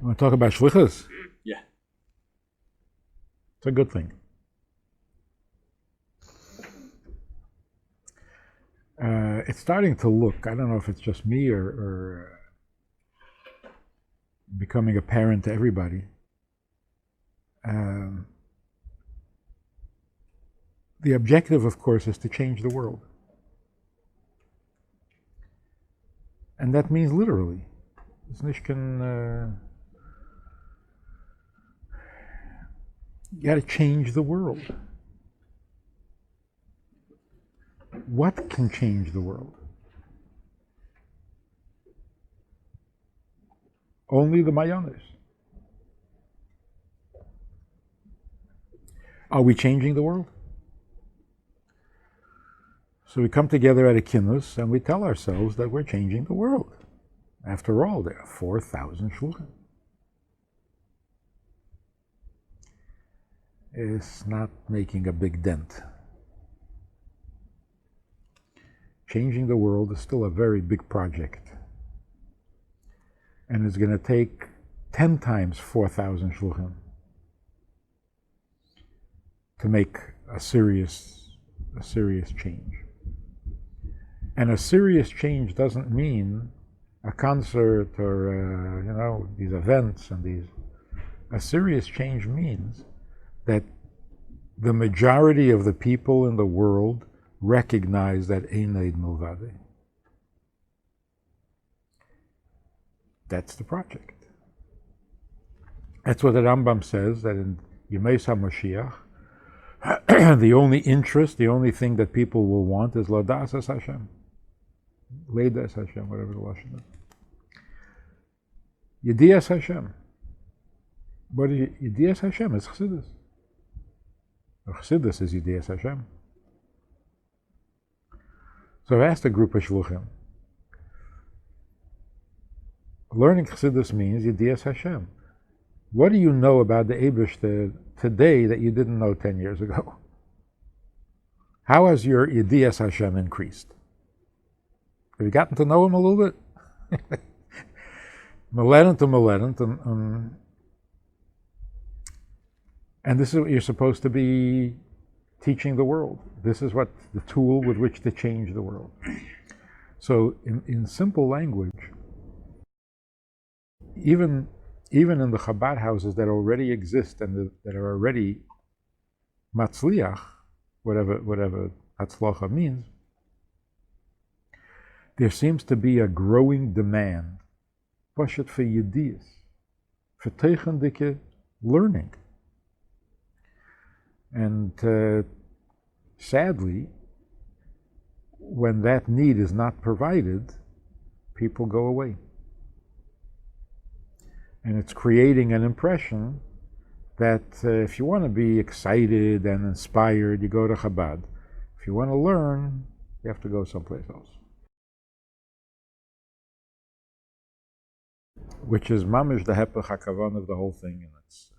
Want to talk about shlichus? Yeah. It's a good thing. It's starting to look, I don't know if it's just me or becoming apparent to everybody. The objective, of course, is to change the world. And that means literally. You got to change the world. What can change the world? Only the Mayanis. Are we changing the world? So we come together at a kinnus and we tell ourselves that we're changing the world. After all, there are 4,000 shluchim. It's not making a big dent. Changing the world is still a very big project. And it's going to take 10 times 4,000 shluchim to make a serious change. And a serious change doesn't mean a concert or these events and these. A serious change means that the majority of the people in the world recognize that Ein Od Milvado. That's the project. That's what the Rambam says, that in Yemei HaMashiach, the only interest, the only thing that people will want is Ladas Es Hashem. Leidas Hashem, whatever the Lashon is. Yedias Hashem. What is Yedias Hashem? It's Chassidus. Chassidus is Yedias Hashem. So I asked a group of Shluchim. Learning Chassidus means Yedias Hashem. What do you know about the Eibishter today that you didn't know 10 years ago? How has your Yedias Hashem increased? Have you gotten to know him a little bit? Millennium to millennium. And this is what you're supposed to be teaching the world. This is what the tool with which to change the world. So in simple language, even in the Chabad houses that already exist and that are already matzliach, whatever hatzlacha means, there seems to be a growing demand, pashat for yediyas, for teichendike learning. And sadly, when that need is not provided, people go away. And it's creating an impression that if you want to be excited and inspired, you go to Chabad. If you want to learn, you have to go someplace else. Which is mamish the hepech hakavan of the whole thing. And it's,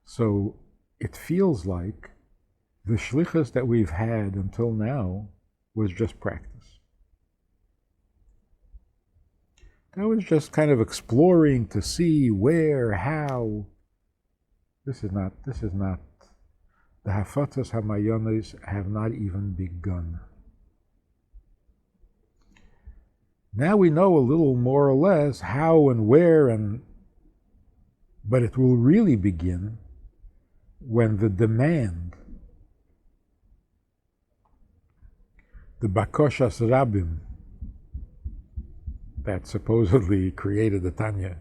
so it feels like the shlichus that we've had until now was just practice. That was just kind of exploring to see where, how. This is not, the hafatzas hamayonis have not even begun. Now we know a little more or less how and where, but it will really begin when the demand, the bakoshas rabim, that supposedly created the Tanya,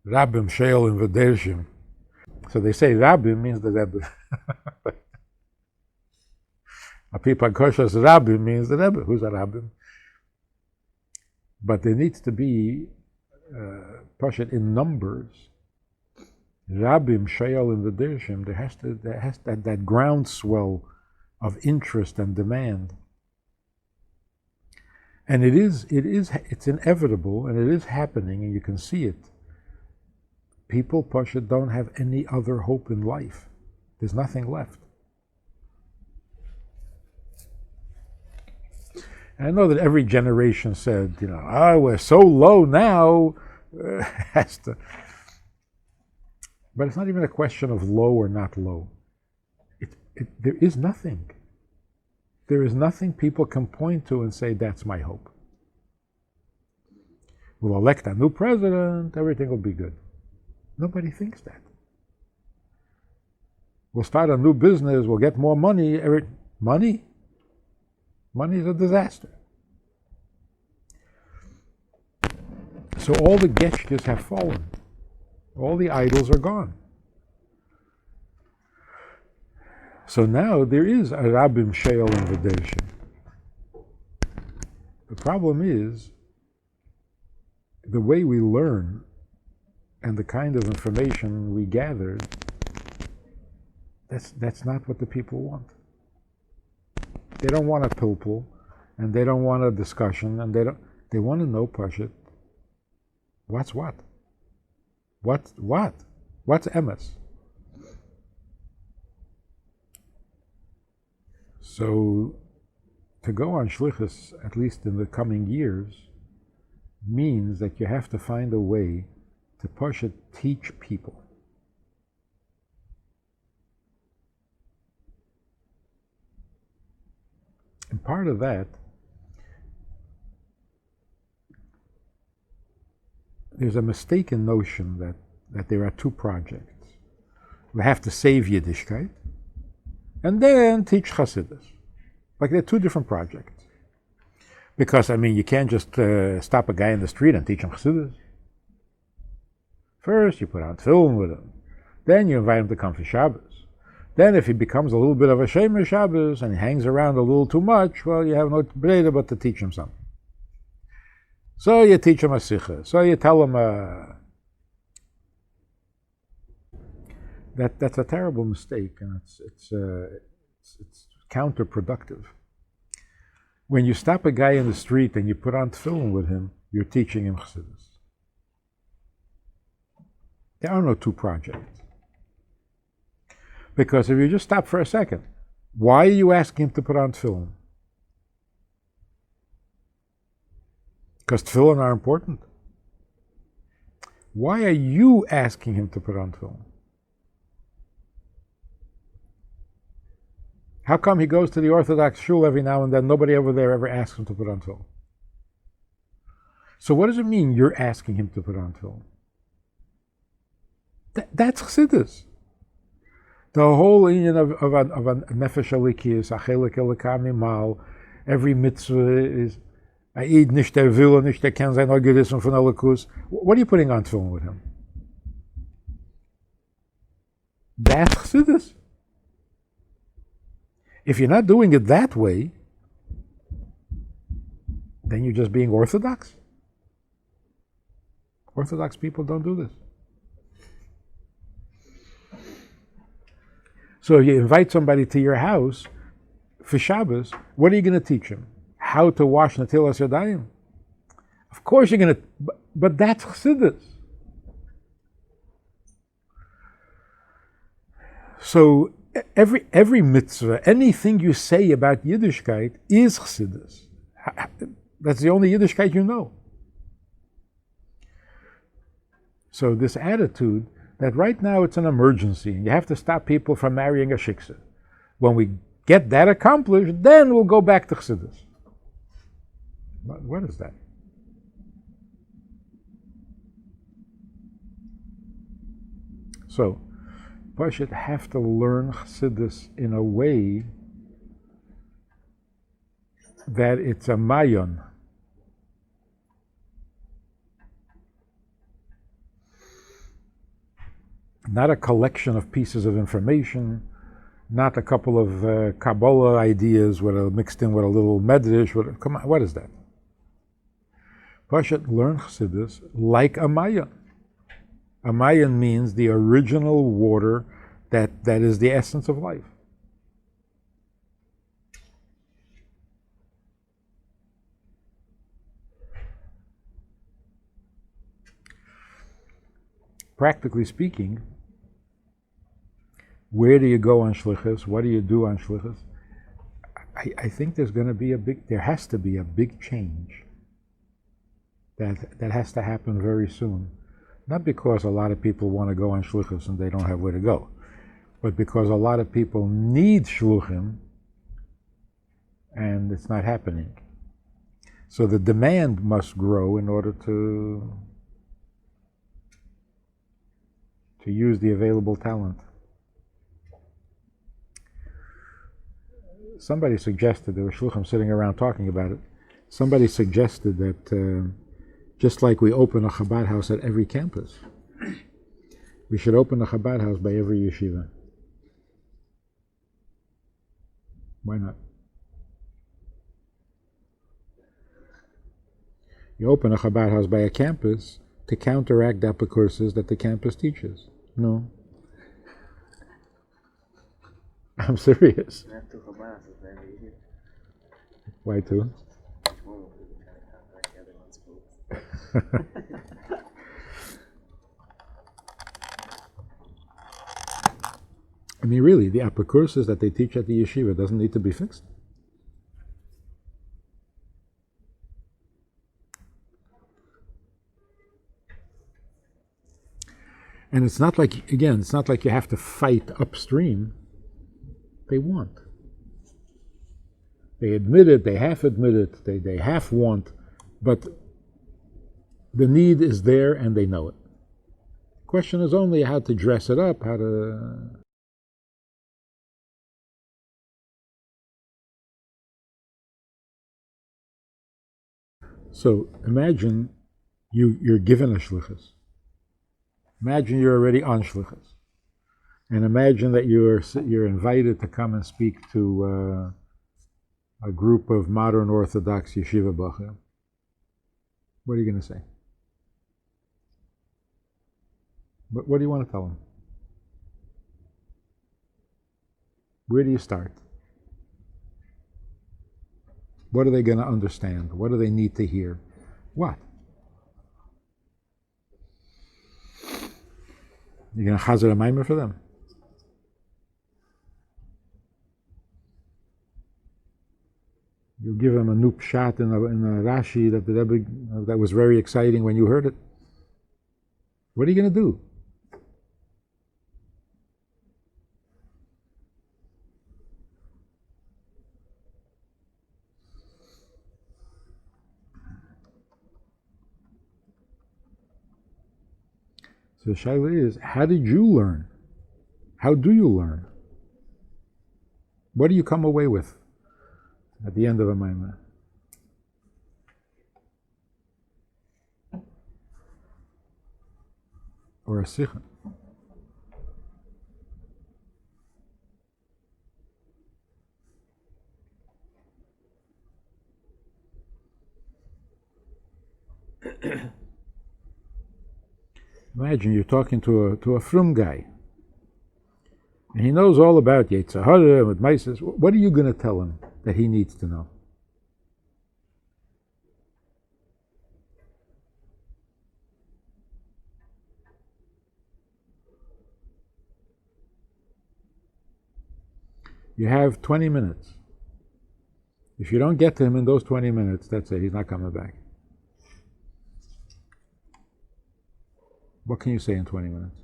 rabim sheol and v'dershim. So they say rabim means the Rebbe. Bakoshas rabim means the Rebbe. Who's a rabim? But there needs to be pashat in numbers. Rabim, Sheol, and V'dershim. There has that groundswell of interest and demand. And it's inevitable, and it is happening, and you can see it. People, pashat, don't have any other hope in life. There's nothing left. And I know that every generation said, we're so low now, has to. But it's not even a question of low or not low. There is nothing. There is nothing people can point to and say, that's my hope. We'll elect a new president, everything will be good. Nobody thinks that. We'll start a new business, we'll get more money. Money? Money is a disaster. So all the gestures have fallen. All the idols are gone. So now there is a Rabbim Sheol invitation. The problem is the way we learn and the kind of information we gathered, that's not what the people want. They don't want a pilpul, and they don't want a discussion, and they want to know, Pashut, what's what? What's emes? So to go on shlichus, at least in the coming years, means that you have to find a way to Pashut teach people. And part of that, there's a mistaken notion that there are two projects. We have to save Yiddishkeit and then teach Chassidus. Like they're two different projects. Because, you can't just stop a guy in the street and teach him Chassidus. First, you put on tefillin with him. Then you invite him to come for Shabbos. Then if he becomes a little bit of a Shemer Shabbos and he hangs around a little too much, well, you have no breda but to teach him something. So you teach him a shlichus. So you tell him that's a terrible mistake, and it's counterproductive. When you stop a guy in the street and you put on tefillin with him, you're teaching him Chassidus. There are no two projects. Because if you just stop for a second, why are you asking him to put on tefillin? Because tefillin are important. Why are you asking him to put on tefillin? How come he goes to the Orthodox shul every now and then, nobody over there ever asks him to put on tefillin? So what does it mean you're asking him to put on tefillin? That's Chassidus. The whole union of a nefesh alikiyus, a chelik elikam mimal, every mitzvah is Aid nicht der Wille, nicht der kann sein Eugerissen von Elikus. What are you putting on tefillin with him? That's Chassidus. If you're not doing it that way, then you're just being Orthodox. Orthodox people don't do this. So if you invite somebody to your house for Shabbos, what are you going to teach him? How to wash Natilas Yadayim? Of course you're going to, but that's Chassidus. So every mitzvah, anything you say about Yiddishkeit is Chassidus. That's the only Yiddishkeit you know. So this attitude that right now it's an emergency and you have to stop people from marrying a shiksa. When we get that accomplished, then we'll go back to Chassidus. What is that? So, we should have to learn Chassidus in a way that it's a mayon. Not a collection of pieces of information, not a couple of Kabbalah ideas mixed in with a little medrash. Come on, what is that? We should learn Chassidus like a mayon. A mayon means the original water that is the essence of life. Practically speaking, where do you go on shlichus? What do you do on shlichus? I think there has to be a big change that has to happen very soon. Not because a lot of people want to go on shlichus and they don't have where to go, but because a lot of people need shluchim and it's not happening. So the demand must grow in order to use the available talent. Somebody suggested, there were shluchim sitting around talking about it, somebody suggested that just like we open a Chabad house at every campus, we should open a Chabad house by every yeshiva. Why not? You open a Chabad house by a campus to counteract the courses that the campus teaches. No. I'm serious. Why two? I mean, really, the upper courses that they teach at the yeshiva doesn't need to be fixed. And it's not like, again, it's not like you have to fight upstream. They want. They admit it, they half admit it, they half want, but the need is there and they know it. The question is only how to dress it up, how to... So imagine you're given a shlichus. Imagine you're already on shlichus. And imagine that you're invited to come and speak to a group of modern Orthodox yeshiva bachim. What are you going to say? What do you want to tell them? Where do you start? What are they going to understand? What do they need to hear? What? You're going to chazer a maimer for them? You give them a new pshat in a Rashi that the Rebbe, that was very exciting when you heard it. What are you going to do? So the shaila is, how did you learn? How do you learn? What do you come away with at the end of a maimer? Or a sikha? Imagine you're talking to a frum guy, and he knows all about Yetzer Hara with Mises. What are you going to tell him that he needs to know? You have 20 minutes. If you don't get to him in those 20 minutes, that's it. He's not coming back. What can you say in 20 minutes?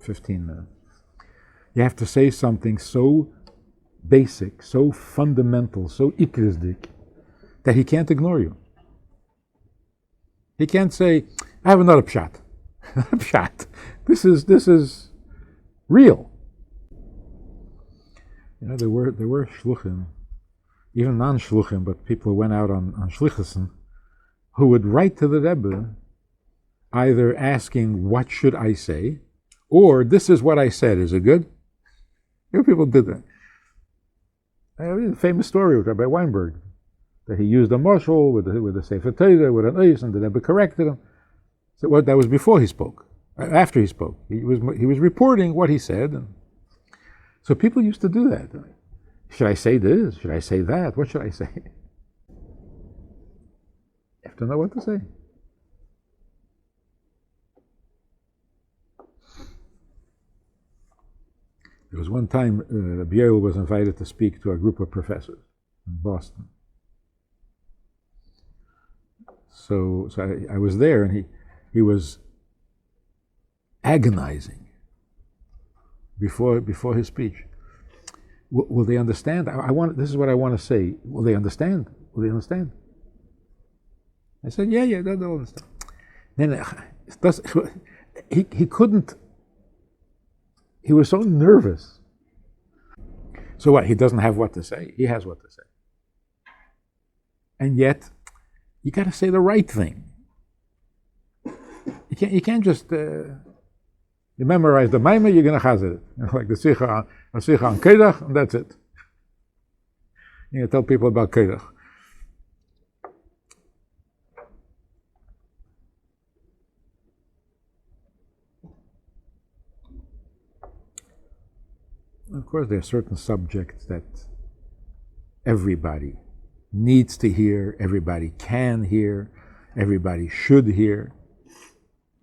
15 minutes. You have to say something so basic, so fundamental, so ikrizdik, that he can't ignore you. He can't say, I have another pshat. Pshat. This is real. You know, there were shluchim, even non-shluchim, but people who went out on shlichusen, who would write to the Rebbe either asking, what should I say? Or, this is what I said, is it good? You know, people did that. I mean, the famous story with Rabbi Weinberg, that he used a mashal with a Sefer Torah, with an ois, and the Rebbe corrected him. So that was before he spoke. After he spoke. He was reporting what he said. And so people used to do that. Should I say this? Should I say that? What should I say? You have to know what to say. There was one time Biel was invited to speak to a group of professors in Boston. So I was there, and he was agonizing before his speech. Will they understand? This is what I want to say. Will they understand? Will they understand? I said, yeah, they'll understand. Then he couldn't. He was so nervous. So what? He doesn't have what to say. He has what to say. And yet, you got to say the right thing. You can't just you memorize the Maimah, you're going to chazir it. Like the Sikha on Kedach, and that's it. You tell people about Kedach. Of course, there are certain subjects that everybody needs to hear, everybody can hear, everybody should hear.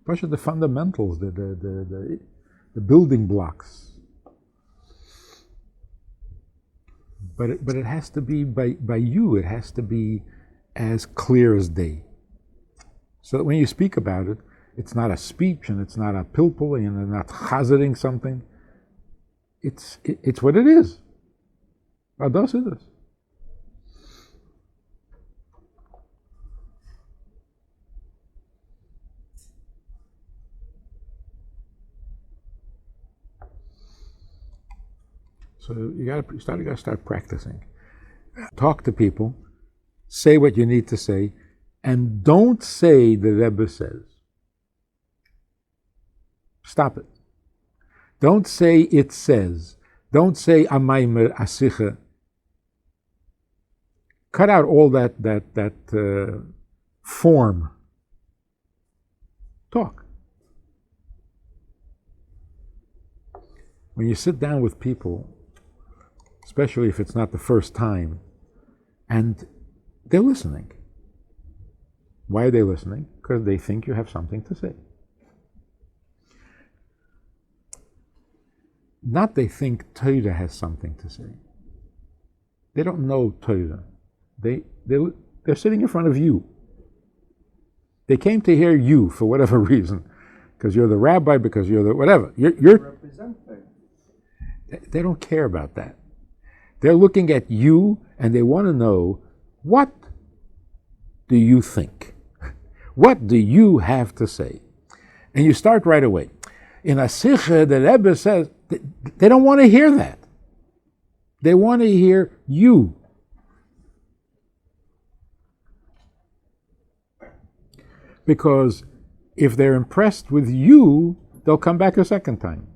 Those are the fundamentals, the building blocks. But it has to be by you. It has to be as clear as day. So that when you speak about it, it's not a speech and it's not a pilpul and not chaziring something. It's what it is. Ados it is. So you got to start practicing. Talk to people, say what you need to say, and don't say the Rebbe says. Stop it. Don't say it says. Don't say amaymer asicha. Cut out all that form. Talk. When you sit down with people, especially if it's not the first time, and they're listening. Why are they listening? Because they think you have something to say. Not they think Torah has something to say. They don't know Torah. They're sitting in front of you. They came to hear you for whatever reason, because you're the rabbi, because you're the whatever. You're they don't care about that. They're looking at you and they want to know, what do you think? What do you have to say? And you start right away. In a sikha, the Rebbe says, they don't want to hear that. They want to hear you. Because if they're impressed with you, they'll come back a second time.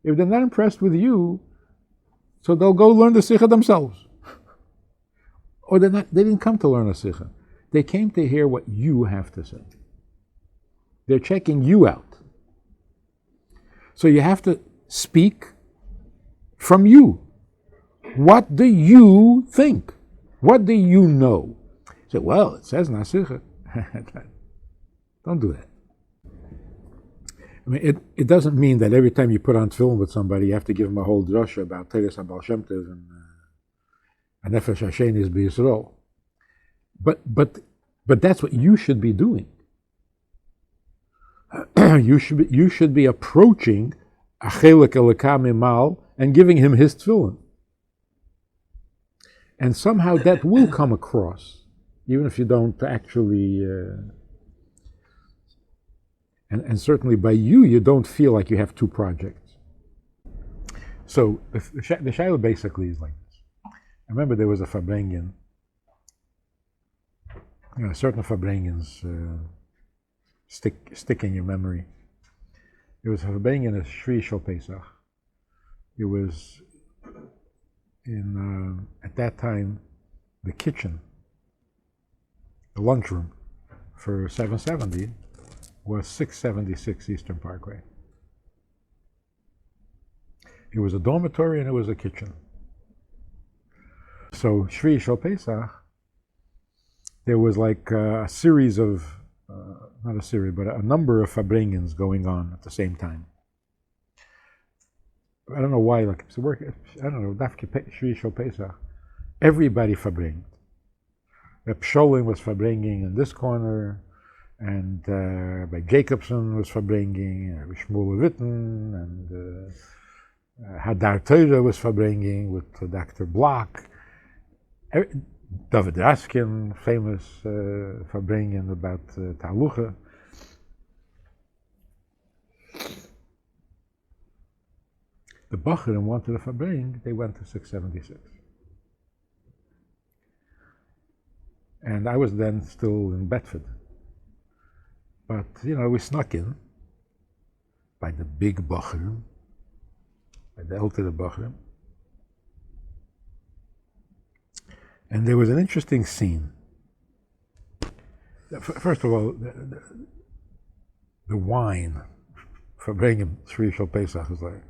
If they're not impressed with you, so they'll go learn the sikha themselves. Or they didn't come to learn a sikha. They came to hear what you have to say. They're checking you out. So you have to speak from you. What do you think? What do you know? So, well, it says Nasicha. Don't do that. I mean, it doesn't mean that every time you put on tefillin with somebody, you have to give them a whole drasha about Teres and Baal Shem Tov and Nefesh Hashem is B'Yisrael. But that's what you should be doing. You should be approaching Achelik Elokah Mimal and giving him his tefillin. And somehow that will come across, even if you don't actually... And certainly by you don't feel like you have two projects. So the Shaila basically is like this. I remember there was a Fabrengen. Certain Fabrengens stick in your memory. It was a Fabrengen at Shri Shal Pesach. It was in, at that time, the kitchen, the lunchroom for 770 was 676 Eastern Parkway. It was a dormitory and it was a kitchen. So Shri Shal Pesach, there was like a series of, not a series, but a number of Fabrengens going on at the same time. I don't know why, like, it's work, I don't know, Dafke Shvi Shal Pesach, everybody verbringt. Psholim was verbringing in this corner, and by Jacobson was verbringing, Shmuel Witten, and Hadar Teure was verbringing with Dr. Block. David Raskin, famous verbringing about Talucha. The Bachurim wanted to verbring, they went to 676. And I was then still in Bedford. But, we snuck in by the big Bachurim, by the ältere Bachurim. And there was an interesting scene. First of all, the wine for bringing Shvi Shal Pesach is like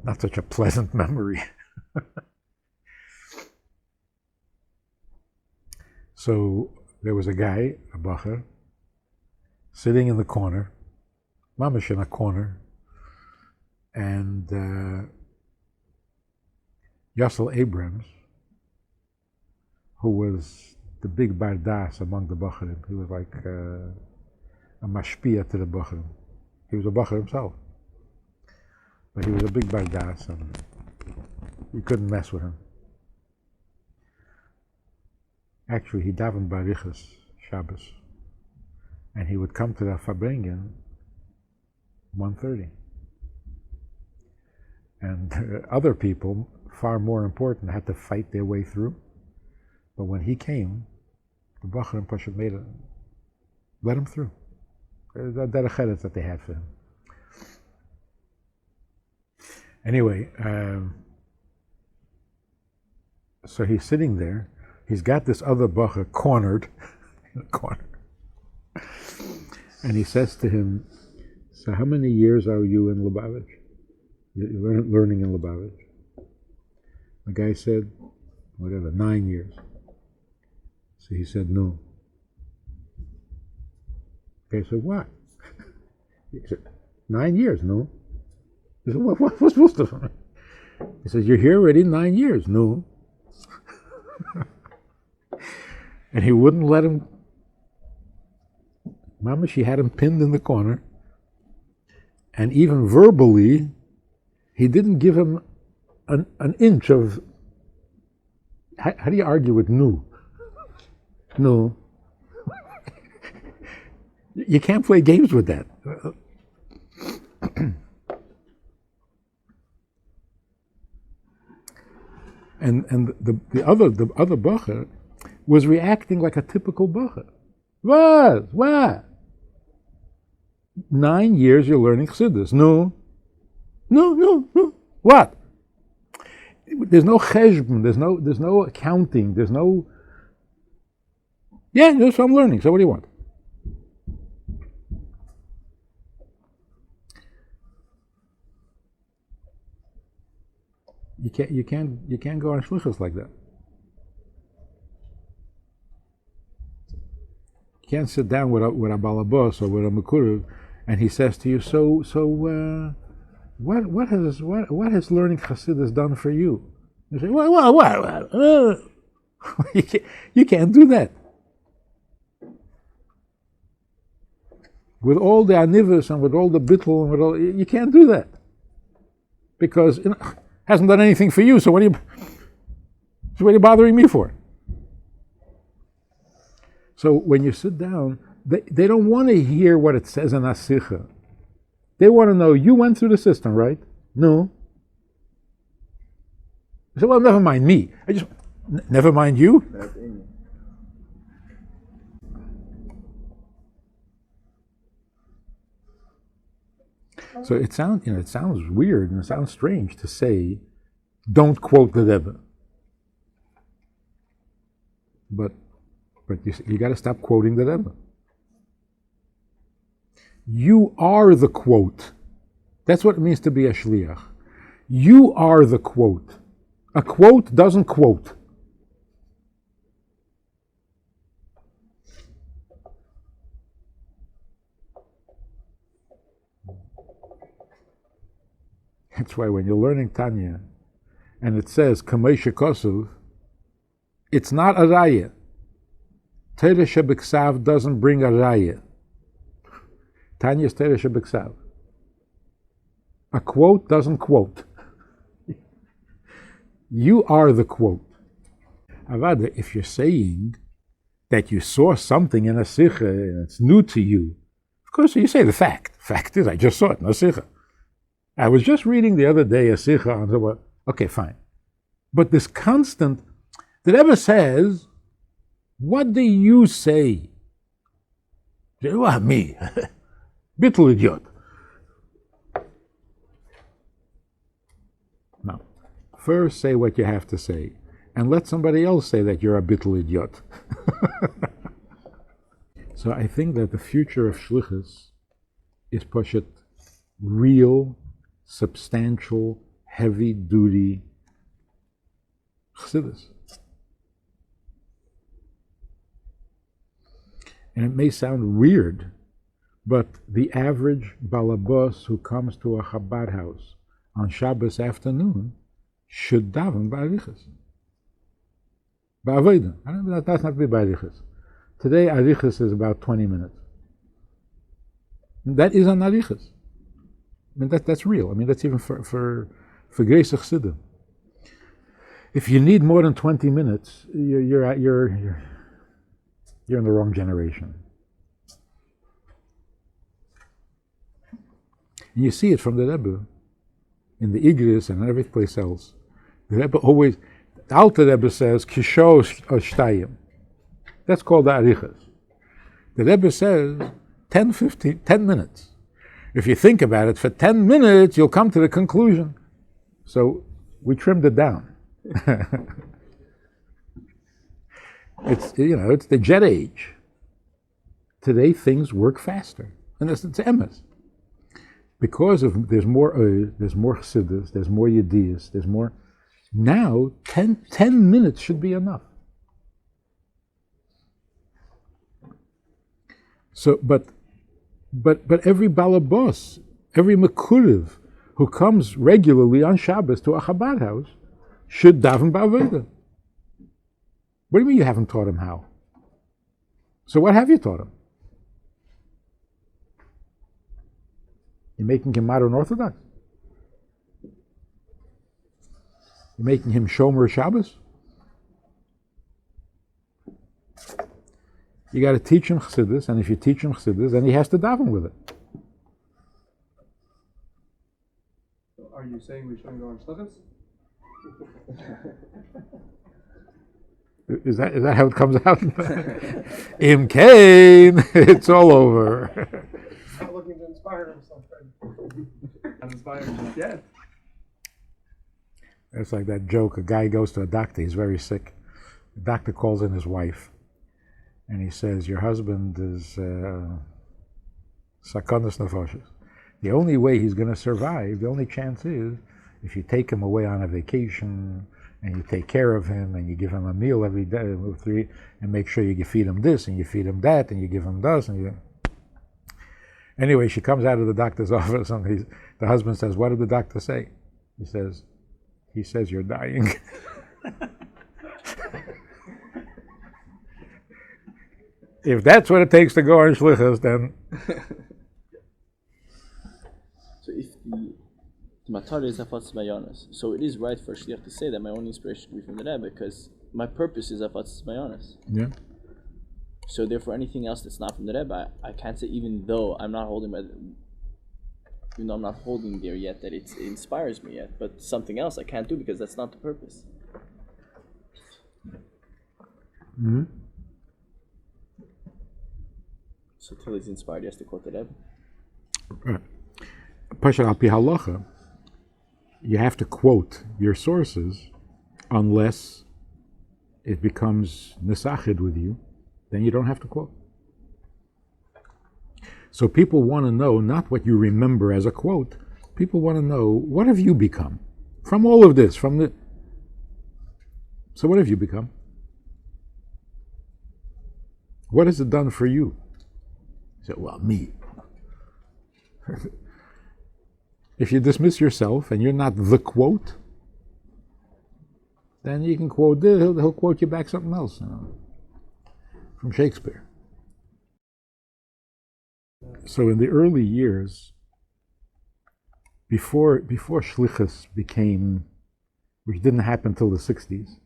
not such a pleasant memory. So there was a guy, a bacher, sitting in the corner, mamish in a corner, and Yossel Abrams, who was the big bardas among the bacherim. He was like a mashpia to the bacherim. He was a bacher himself, but he was a big bardas, and you couldn't mess with him. Actually, he davened barichas Shabbos, and he would come to the Fabrengen 1:30. And other people, far more important, had to fight their way through. But when he came, the Bachurim Pashat made it, let him through. That derech that they had for him. Anyway, so he's sitting there. He's got this other Bacher cornered in the corner. And he says to him, so how many years are you in Lubavitch? You're learning in Lubavitch. The guy said, 9 years. So he said, no. Okay, so what? He said, 9 years, no. He said, what was supposed to? He says, you're here already 9 years, no. And he wouldn't let him. Mama, she had him pinned in the corner. And even verbally, he didn't give him an inch of. How do you argue with no? No. You can't play games with that. and the other bacher was reacting like a typical bacher. What? 9 years you're learning Chassidus. No. What? There's no cheshbon. There's no accounting. There's no. Yeah, that's what I'm learning. So what do you want? You can't go on shlichus like that. You can't sit down with a balabos or with a mekurev, and he says to you, what has learning Chassidus done for you? You say, what? You can't do that. With all the anivus and with all the bittul and with all, you can't do that, because it hasn't done anything for you. So what are you bothering me for? So when you sit down, they don't want to hear what it says in Asicha. They want to know, you went through the system, right? No. I said, well, never mind me. Never mind you. So it sounds weird and it sounds strange to say, don't quote the Rebbe. But you got to stop quoting the Rebbe. You are the quote. That's what it means to be a shliach. You are the quote. A quote doesn't quote. That's why when you're learning Tanya, and it says Kamesha Kosuv, it's not a raya. Teira Shebeksav doesn't bring a raya. Tanya is Teira Shebeksav. A quote doesn't quote. You are the quote. Avada, if you're saying that you saw something in a sikha and it's new to you, of course you say the fact. Fact is, I just saw it in a sikha. I was just reading the other day a sikha on the what. Okay, fine. But this constant, the Rebbe says, what do you say? Me. Bittul idiot. No. First say what you have to say, and let somebody else say that you're a bittul idiot. So I think that the future of shlichus is pushet real, substantial, heavy-duty Chassidus. And it may sound weird, but the average balabos who comes to a Chabad house on Shabbos afternoon should daven ba'arichas. Ba'avodah. That's not to be ba'arichas. Today, arichas is about 20 minutes. That is an arichas. I mean, that's real. I mean, that's even for Greis Chassidim. If you need more than 20 minutes, you're in the wrong generation. And you see it from the Rebbe, in the Igris and every place else. The Rebbe always, the Alter Rebbe says, Kisho Shtayim. That's called the Arichas. The Rebbe says 10 minutes. If you think about it, for 10 minutes, you'll come to the conclusion. So we trimmed it down. It's the jet age. Today things work faster. And it's emes. Because there's more Chassidus, there's more Yediyas, there's more. Now, 10 minutes should be enough. So, but every balabos, every mekurev who comes regularly on Shabbos to a Chabad house should daven ba'avodah. What do you mean you haven't taught him how? So what have you taught him? You're making him modern Orthodox? You're making him Shomer Shabbos? You got to teach him Chassidus, and if you teach him Chassidus, then he has to daven with it. So are you saying we shouldn't go on shlichus? Is that how it comes out? Im Kain, it's all over. Not looking to inspire himself. Not inspired himself yet. It's like that joke. A guy goes to a doctor. He's very sick. The doctor calls in his wife, and he says, "Your husband is sakonas nefashos. The only way he's going to survive, the only chance is if you take him away on a vacation." And you take care of him, and you give him a meal every day, and make sure you feed him this, and you feed him that, and you give him this, and you. Anyway, she comes out of the doctor's office, and the husband says, "What did the doctor say?" He says, "You're dying." If that's what it takes to go on shlichus, then. So if the Matar is Afatz Mayonis. So it is right for a shliach to say that my only inspiration should be from the Rebbe, because my purpose is Afatz Mayonis. Yeah. So therefore, anything else that's not from the Rebbe, I can't say, even though I'm not holding there yet, that it inspires me yet. But something else I can't do because that's not the purpose. Mm-hmm. So till he's inspired, he has to quote the Rebbe. Right. Pasha al pi halacha. You have to quote your sources unless it becomes nesachid with you, then you don't have to quote. So people want to know not what you remember as a quote, people want to know, what have you become? From all of this, So what have you become? What has it done for you? You say, well, me. If you dismiss yourself and you're not the quote, then you can quote this, he'll quote you back something else, from Shakespeare. So in the early years, before shlichus became, which didn't happen until the 60s,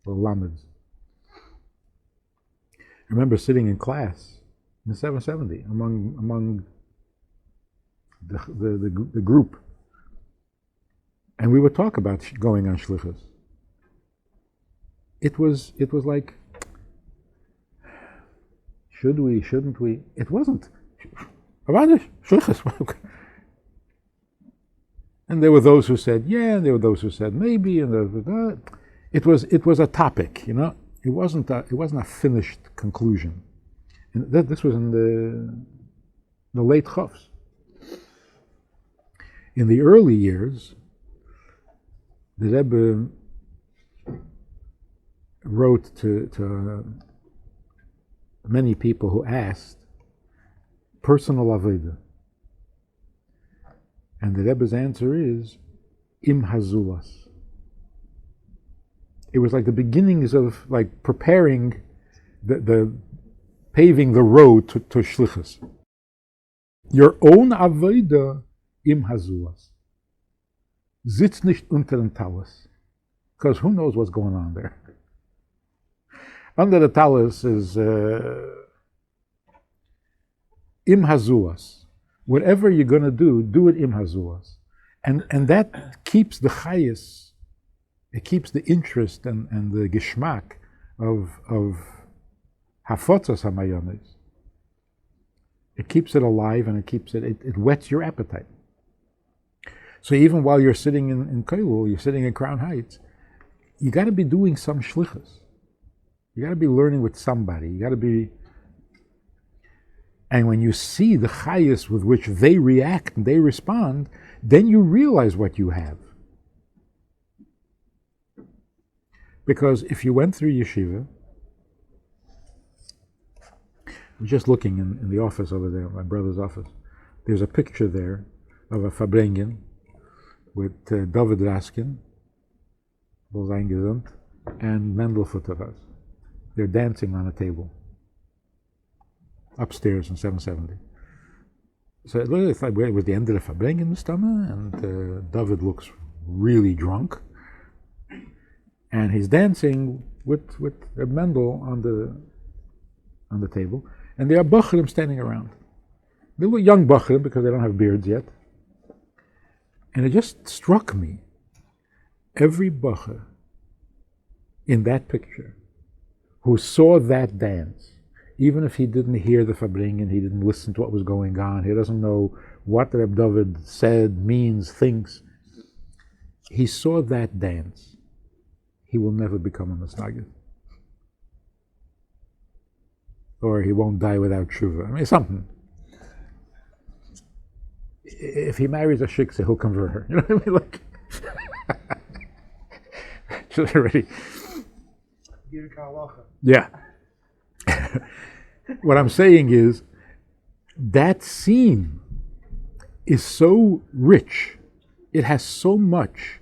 or Lameds. I remember sitting in class in 770 among the group, and we would talk about going on shlichus. It was like, should we, shouldn't we? It wasn't. Shlichus. And there were those who said yeah, and there were those who said maybe, and it was a topic, It wasn't a finished conclusion. And this was in the late Chavs. In the early years, the Rebbe wrote to many people who asked personal avodah. And the Rebbe's answer is im hazulas. It was like the beginnings of like preparing the paving the road to shlichus. Your own avodah im hazulas. Sitz nicht unter den Talus. Because who knows what's going on there. Under the talus is im hazulas. Whatever you're going to do it im hazulas. And that keeps the chayis, it keeps the interest and the geschmack of hafotzas hamayonis. It keeps it alive, and it whets your appetite. So even while you're sitting in Kailul, you're sitting in Crown Heights, you got to be doing some shlichus. You got to be learning with somebody. You got to be, and when you see the chayis with which they react and they respond, then you realize what you have. Because if you went through yeshiva, I'm just looking in the office over there, my brother's office, there's a picture there of a Fabrengen with David Raskin, and Mendel Futteras. They're dancing on a table upstairs in 770. So it looks like it was the end of the Fabrengen Stama, and David looks really drunk, and he's dancing with Mendel on the table, and there are Bachurim standing around. They were young Bachurim because they don't have beards yet. And it just struck me, every Bachur in that picture who saw that dance, even if he didn't hear the Fabrengen, he didn't listen to what was going on, he doesn't know what Reb David said, means, thinks, he saw that dance, he will never become a Masnagid. Or he won't die without tshuva. I mean, something. If he marries a shiksa, he'll convert her. You know what I mean? Like, she's already. Yeah. What I'm saying is, that scene is so rich, it has so much,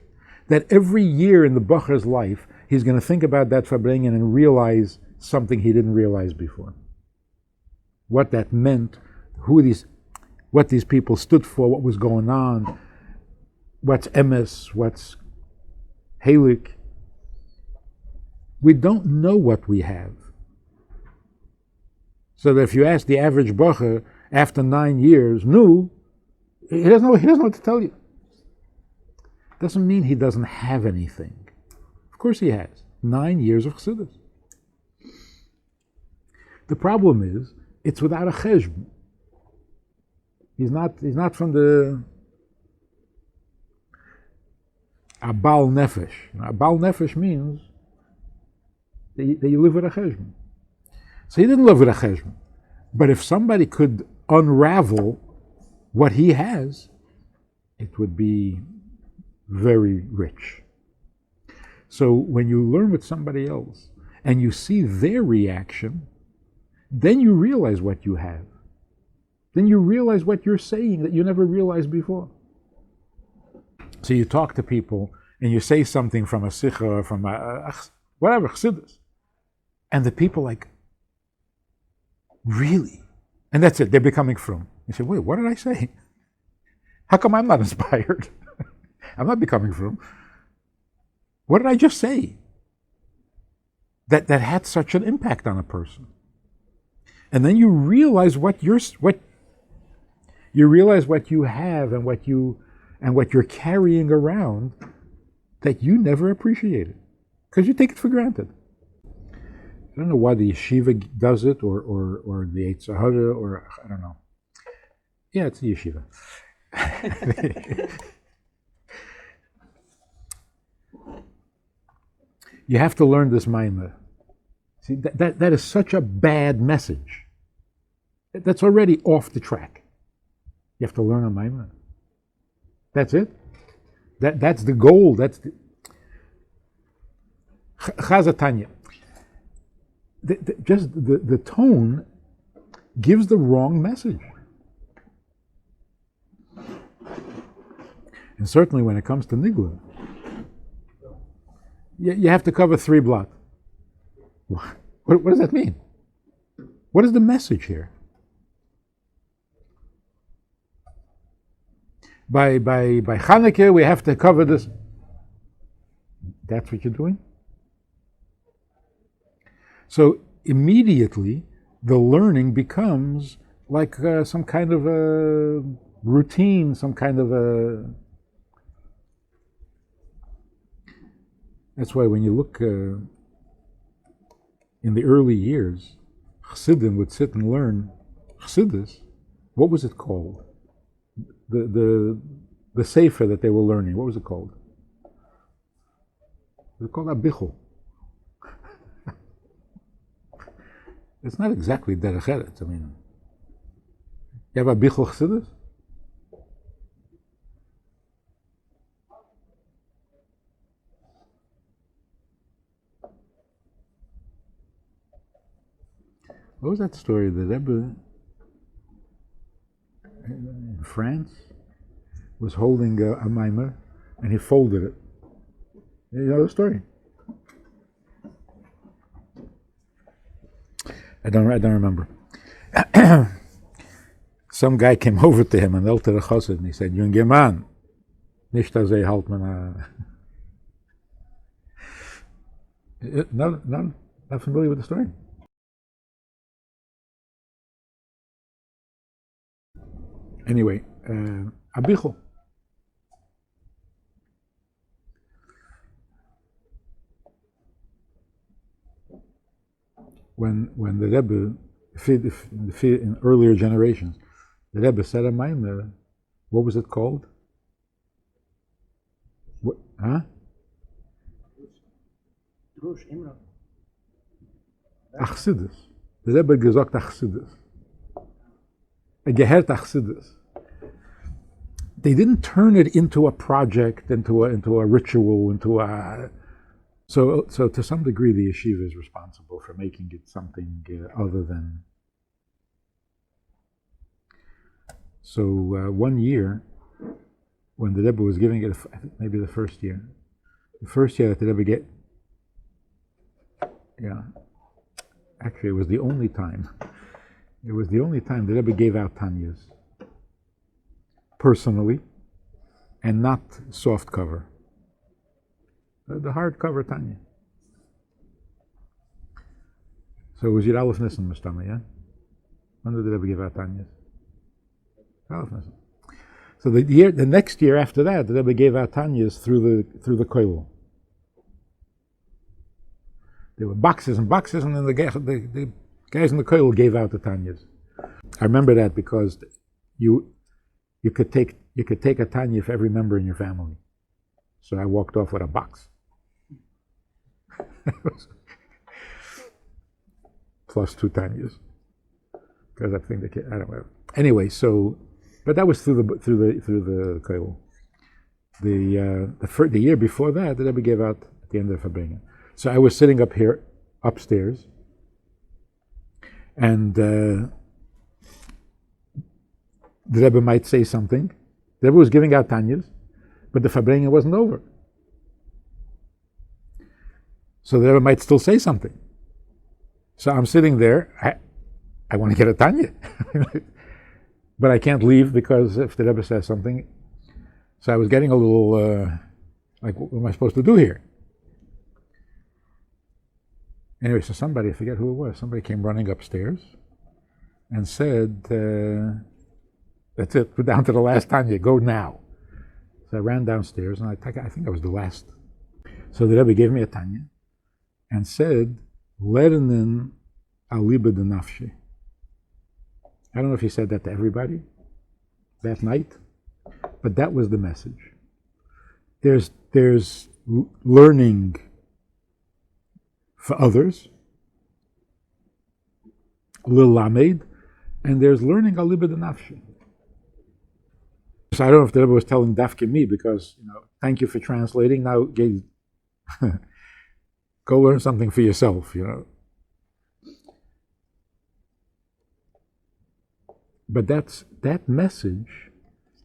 that every year in the Bachur's life, he's going to think about that Fabrengen and realize something he didn't realize before. What that meant, what these people stood for, what was going on, what's emes, what's halik. We don't know what we have. So that if you ask the average Bachur after 9 years, he doesn't know what to tell you. Doesn't mean he doesn't have anything. Of course he has. 9 years of Chassidus. The problem is, it's without a cheshbon. He's not from the Abal Nefesh. Abal Nefesh means that you live with a cheshbon. So he didn't live with a cheshbon. But if somebody could unravel what he has, it would be very rich. So when you learn with somebody else and you see their reaction, then you realize what you have. Then you realize what you're saying that you never realized before. So you talk to people and you say something from a sikha or from whatever, Chassidus, and the people like, really? And that's it, they're becoming frum. You say, wait, what did I say? How come I'm not inspired? I'm not becoming frum. What did I just say that had such an impact on a person? And then you realize what you have and what you're carrying around that you never appreciated because you take it for granted. I don't know why the yeshiva does it or the Eitz Hara or I don't know. Yeah, it's the yeshiva. You have to learn this maimah. See, that is such a bad message. That's already off the track. You have to learn a maimah. That's it. That's the goal. That's the Chazatanya. Just the tone gives the wrong message. And certainly when it comes to Nigla, you have to cover 3 blot. What does that mean? What is the message here? By Chanukah, we have to cover this. That's what you're doing? So immediately, the learning becomes like some kind of a routine, some kind of a... That's why when you look in the early years, Chassidim would sit and learn Chassidus. What was it called? The sefer that they were learning. What was it called? It was called Abichel. It's not exactly derech eretz. I mean, you have Abichel Chassidus? What was that story? The Rebbe in France was holding a mimer and he folded it. You know the story? I don't remember. Some guy came over to him, an ältere Chassid, and he said, "Junger Mann, nicht dass halt man not familiar with the story." Anyway, Abichel. When the Rebbe, in earlier generations, the Rebbe said a maimer, what was it called? What, huh? Chassidus. The Rebbe gesagt Chassidus. Gehert Chassidus. They didn't turn it into a project, into a ritual, into a... So to some degree, the yeshiva is responsible for making it something other than... So one year, when the Rebbe was giving it, I think maybe the first year that the Rebbe actually it was the only time. It was the only time the Rebbe gave out Tanyas personally, and not soft cover. The hard cover Tanya. So it was Yud Aleph Nisan Mustama, yeah? When did the Rebbe give out Tanyas? Aleph Nisan. So the next year after that, the Rebbe gave out Tanyas through the koil. There were boxes and boxes, and then the guys in the koil gave out the Tanyas. I remember that because you could take a Tanya for every member in your family. So I walked off with a box. Plus 2 Tanyas. Because I think I don't know. Anyway, so, but that was through the koil. The year before that, the Rebbe gave out at the end of the Fabrengen. So I was sitting up here, upstairs, and the Rebbe might say something. The Rebbe was giving out Tanyas, but the Farbrengen wasn't over. So the Rebbe might still say something. So I'm sitting there, I want to get a Tanya. But I can't leave because if the Rebbe says something, so I was getting a little, like, what am I supposed to do here? Anyway, so somebody, I forget who it was, somebody came running upstairs and said, that's it, we're down to the last Tanya, go now. So I ran downstairs and I think I was the last. So the Rebbe gave me a Tanya and said, Lernen aliba de nafshi. I don't know if he said that to everybody that night, but that was the message. There's learning for others, lil lamed, and there's learning aliba de nafshi. So I don't know if the Rebbe was telling Dafke me because, thank you for translating. Now go learn something for yourself, But that message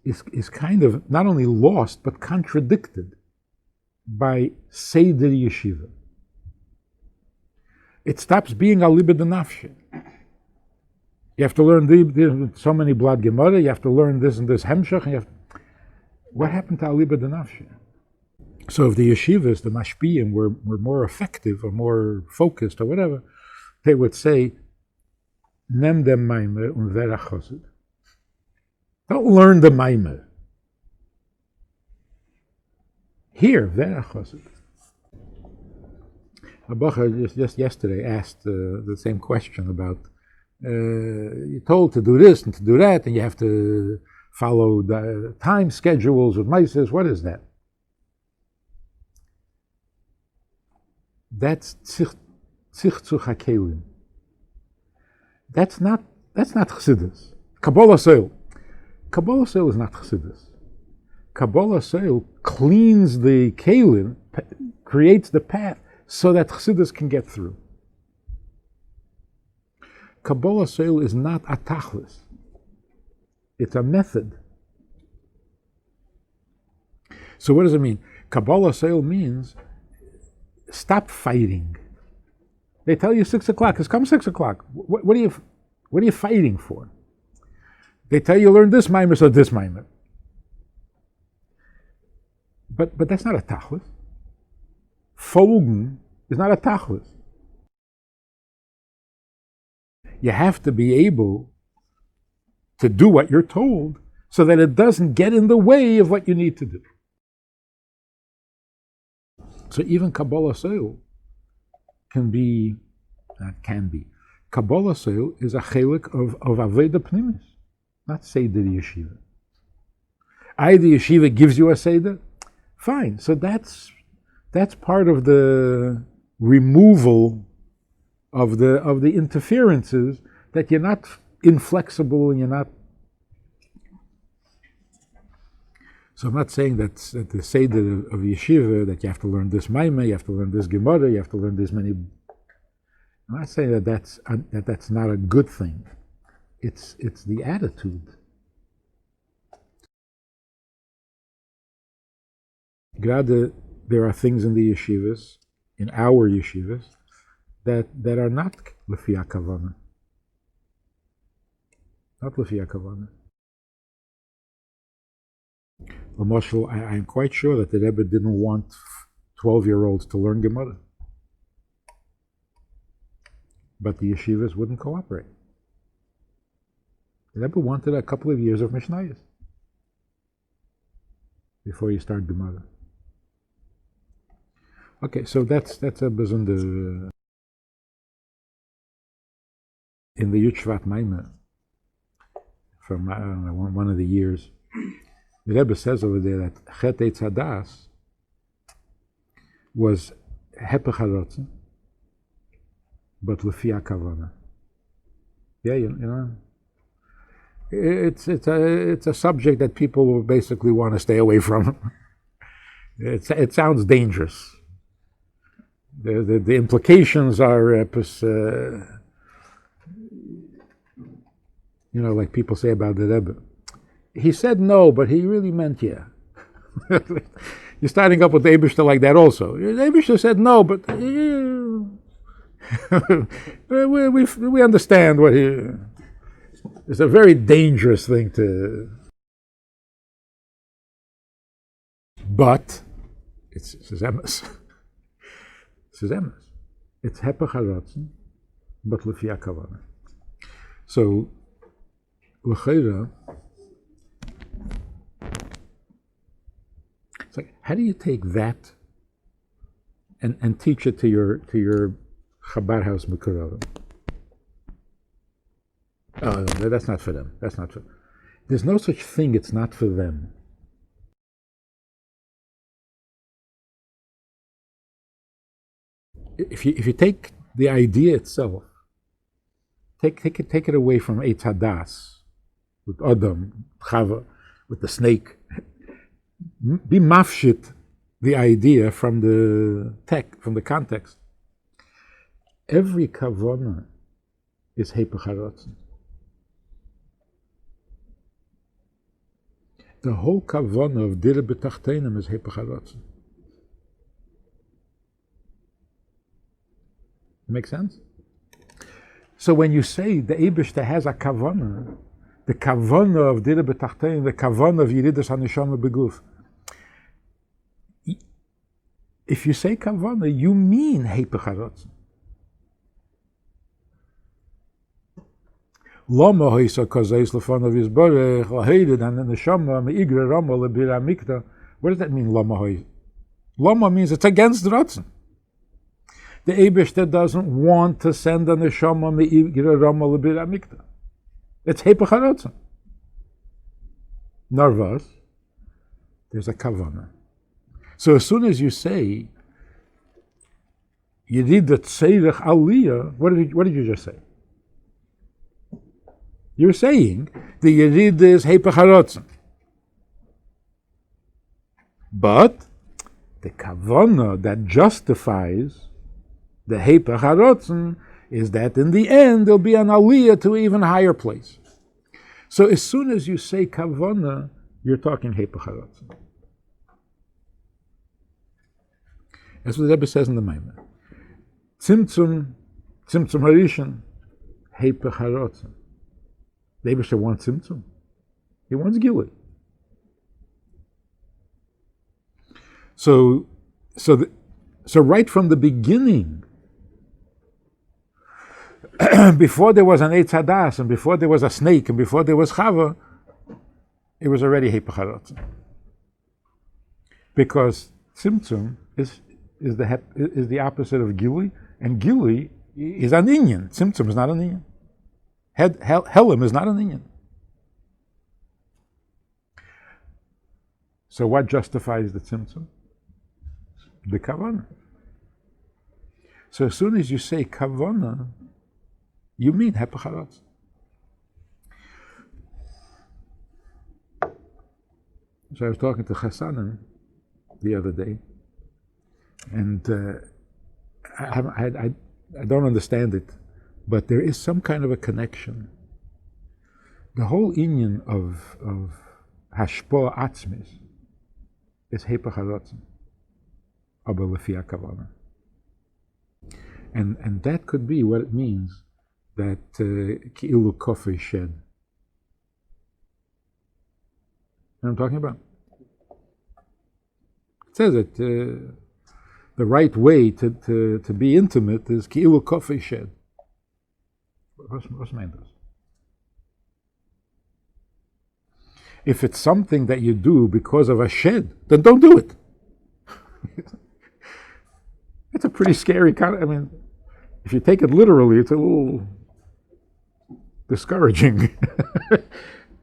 is kind of not only lost but contradicted by Seder Yeshiva. It stops being aliba de nafshi. You have to learn so many blood Gemara. You have to learn this and this hemshach. And what happened to aliba de nafshi? So if the yeshivas, the mashpiyim, were more effective or more focused or whatever, they would say, Nem dem Maimer und vera chosid. Don't learn the Maimer. Here, vera chosid. A bacher just yesterday asked the same question about, you're told to do this and to do that, and you have to follow the time schedules with Maises. What is that? That's tzich hakelim. That's not Chassidus. Kabbalah Soil. Kabbalah Soil is not Chassidus. Kabbalah Soil cleans the kelim, creates the path so that Chassidus can get through. Kabbalah Soil is not a tachlis. It's a method. So what does it mean? Kabbalah Soil means stop fighting. They tell you 6 o'clock. It's come 6 o'clock. What are you fighting for? They tell you learn this mimer, so this mimer. But that's not a tachlis. Folgen is not a tachlis. You have to be able to do what you're told so that it doesn't get in the way of what you need to do. So even Kabbalah Soil can be. Kabbalah Soil is a chelik of Aveda Pnimis, not Seder Yeshiva. Either Yeshiva gives you a Seder, fine. So that's part of the removal of the interferences, that you're not inflexible and you're not. So I'm not saying that the Seder of Yeshiva, that you have to learn this Maimah, you have to learn this Gemara, you have to learn this many. I'm not saying that's not a good thing. It's the attitude. Gerade there are things in the yeshivas, in our yeshivas, that are not lefi hakavana. Not lefi hakavana. L'moshel, I'm quite sure that the Rebbe didn't want 12-year-olds to learn Gemara. But the yeshivas wouldn't cooperate. The Rebbe wanted a couple of years of Mishnayos before you start Gemara. Okay, so that's a besonder. In the Yud Shvat Maimah, from I don't know, one of the years, the Rebbe says over there that Chet Eitz Hadas was Hepech HaRotzen, but Lefi HaKavana. Yeah, you know, it's a subject that people basically want to stay away from. It sounds dangerous. The implications are, like people say about the Rebbe. He said no, but he really meant yeah. You're starting up with the Eibishter like that also. The Eibishter said no, but we understand what he... It's a very dangerous thing to... But, it's emes. It's emes. It's hepech haratzon, but lefi hakavana. So, l'chayra, it's like, how do you take that and teach it to your Chabad house Mekuravim? Oh, no, that's not for them. That's not for them. There's no such thing, it's not for them. If you take the idea itself, take it away from Eitz Hadas, with Adam, Chava, with the snake, be mafshit the idea from the from the context. Every kavana is hepech haratzon. The whole kavana of dir b'tachtenim is hepech haratzon. Make sense? So when you say the Eibishter has a kavana, the kavana of dir b'tachtenim, the kavana of yiridas haneshama beguf, if you say kavana, you mean hepech haratzon. Lama hoisa kazeis lefanav yisbarech laheided and the neshama meigre rama lebira mikta. What does that mean? Lama hoisa. Lama means it's against ratzon. The Eibishter doesn't want to send a neshama meigre rama lebira mikta. It's hepech haratzon. Narvas. There's a kavana. So as soon as you say Yedida Tzeirech Aliyah, what did you just say? You're saying the Yedida is hepech haratzon. But the kavana that justifies the hepech haratzon is that in the end there'll be an aliyah to an even higher place. So as soon as you say kavana, you're talking hepech haratzon. That's what the Rebbe says in the Maimon. Tzimtzum harishon, hepech haratzon. The Eibishter wants tzimtzum. He wants gilui. So right from the beginning, before there was an Eitz Hadas, and before there was a snake, and before there was Chava, it was already hepech haratzon. Because tzimtzum is the opposite of gilui, and gilui is an inyan. Tzimtzum is not an inyan. Helim is not an inyan. So what justifies the tzimtzum? The kavana. So as soon as you say kavana, you mean hepech haratzon. So I was talking to Chassidus the other day, and I don't understand it, but there is some kind of a connection. The whole inyan of hashpoa atzmis is hepech haratzon, aber lefi hakavana, and that could be what it means that ki'ilu kofei shed. You know what I'm talking about? It says that the right way to be intimate is ki'ilu kofei shed. What's meant? If it's something that you do because of a shed, then don't do it. It's a pretty scary kind of, I mean, if you take it literally, it's a little discouraging,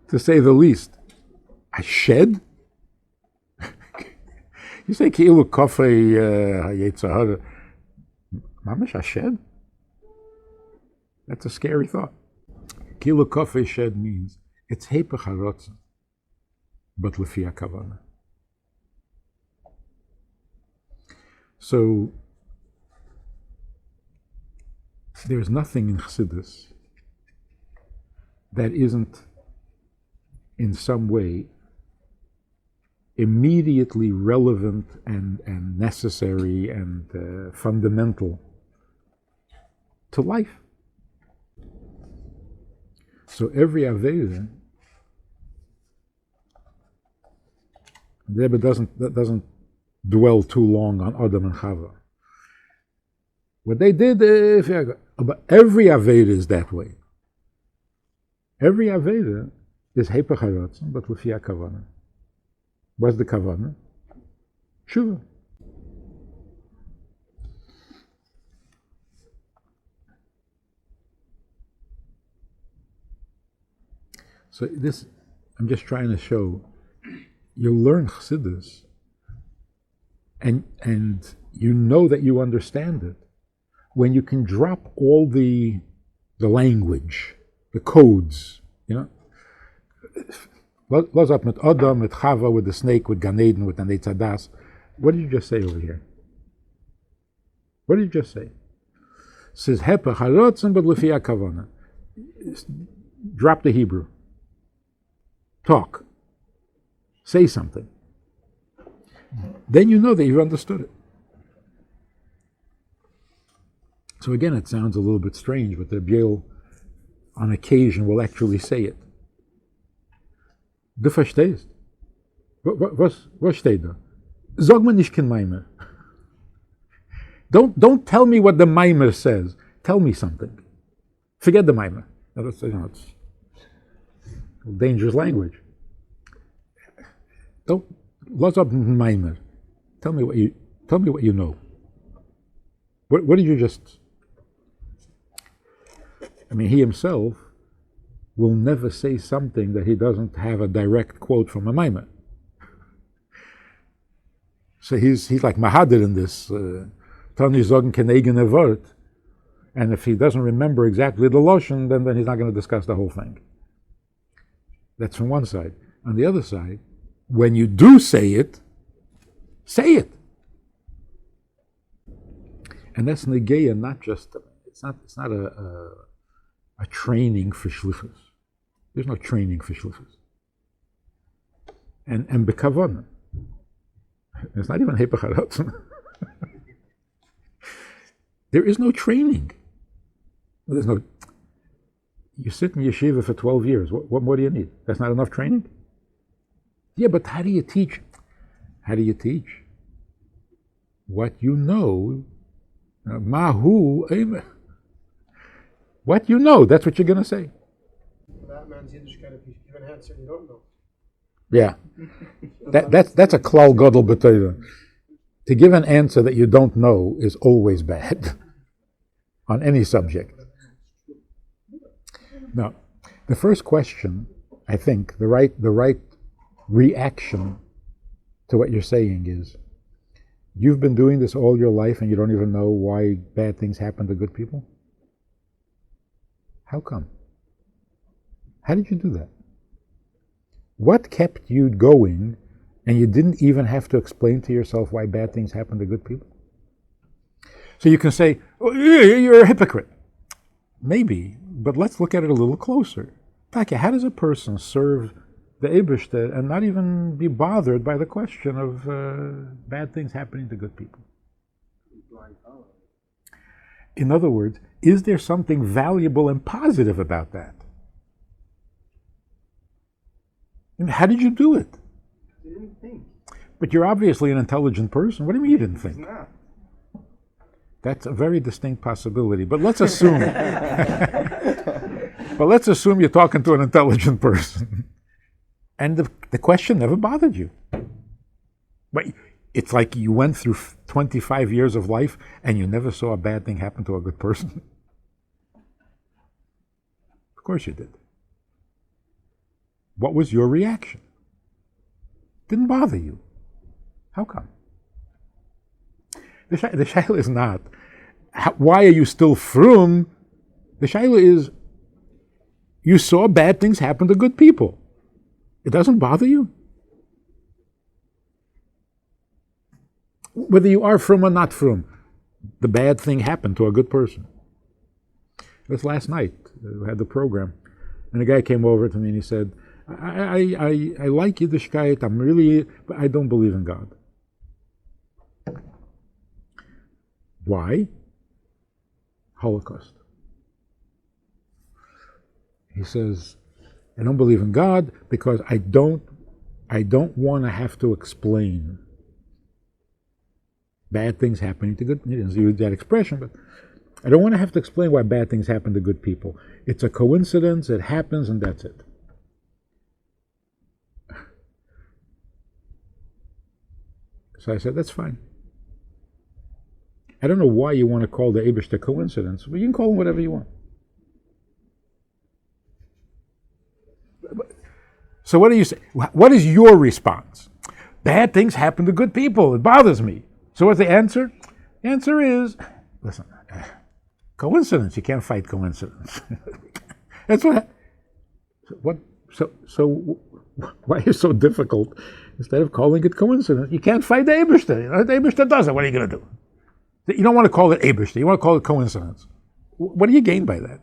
to say the least. A shed? You say ki'ilu kofei yetzahara, mamish a shed? That's a scary thought. Ki'ilu kofei shed means it's hepech haratzon, but lefi hakavana. So there's nothing in Chassidus that isn't in some way immediately relevant and necessary and fundamental to life. So every Aveda, the Rebbe doesn't dwell too long on Adam and Chava. What they did, but every Aveda is that way. Every Aveda is Hepech HaRatzon, but Lefi HaKavana. What's the Kavana? Tshuva. So this, I'm just trying to show, you learn Chassidus, and you know that you understand it when you can drop all the language, the codes, you know. What's up with Adam, with Chava, with the snake, with Gan Eden, with the Netz Hadas? What did you just say over here? What did you just say? It says Hepech HaRatzon but Lefi HaKavana. Drop the Hebrew. Talk. Say something. Then you know that you've understood it. So again, it sounds a little bit strange, but the Biel on occasion will actually say it. Du verstehst. Was steht da? Sag mir nicht kein Maimer. Don't tell me what the Maimer says. Tell me something. Forget the Maimer. It's dangerous language. What's up, Maimer? Tell me what you know. What did you just? I mean, he himself will never say something that he doesn't have a direct quote from a Maimer. So he's like Mahadir in this. Tani Zogen kenegene Wort. And if he doesn't remember exactly the Lashon, then he's not going to discuss the whole thing. That's from one side. On the other side, when you do say it, say it. And that's negeya, not just, it's not a training for shlichus. There's no training for shlichus. And bekavana. It's not even Hepech HaRatzon. There is no training. There's no. You sit in yeshiva for 12 years. What more do you need? That's not enough training? Yeah, but how do you teach? How do you teach? What you know. Mahu. What you know, that's what you're going to say. That man's Yiddishkeit, if you give an answer you don't know. Yeah. That's a klal gadol b'Torah. To give an answer that you don't know is always bad on any subject. Now, the first question, I think, the right reaction to what you're saying is, you've been doing this all your life and you don't even know why bad things happen to good people? How come? How did you do that? What kept you going and you didn't even have to explain to yourself why bad things happen to good people? So you can say, oh, you're a hypocrite. Maybe, but let's look at it a little closer. Taka, how does a person serve the Eibishter and not even be bothered by the question of bad things happening to good people? In other words, is there something valuable and positive about that? I mean, how did you do it? You didn't think. But you're obviously an intelligent person. What do you mean you didn't think? He's not. That's a very distinct possibility. But let's assume. But let's assume you're talking to an intelligent person, and the question never bothered you. But it's like you went through 25 years of life and you never saw a bad thing happen to a good person. Of course you did. What was your reaction? Didn't bother you. How come? The shaila is not, why are you still frum? The shaila is, you saw bad things happen to good people. It doesn't bother you? Whether you are frum or not frum, the bad thing happened to a good person. It was last night, we had the program, and a guy came over to me and he said, I like Yiddishkeit. But I don't believe in God. Why? Holocaust. He says, I don't believe in God because I don't want to have to explain bad things happening to good. He doesn't use that expression, but I don't want to have to explain why bad things happen to good people. It's a coincidence, it happens, and that's it. So I said, that's fine. I don't know why you want to call the Eibush a coincidence, but you can call him whatever you want. So what do you say? What is your response? Bad things happen to good people. It bothers me. So what's the answer? The answer is, listen, coincidence. You can't fight coincidence. That's what. So why is it so difficult? Instead of calling it coincidence, you can't fight the Eibishter. You know, the Eibishter does it. What are you going to do? You don't want to call it Eibishter. You want to call it coincidence. What do you gain by that?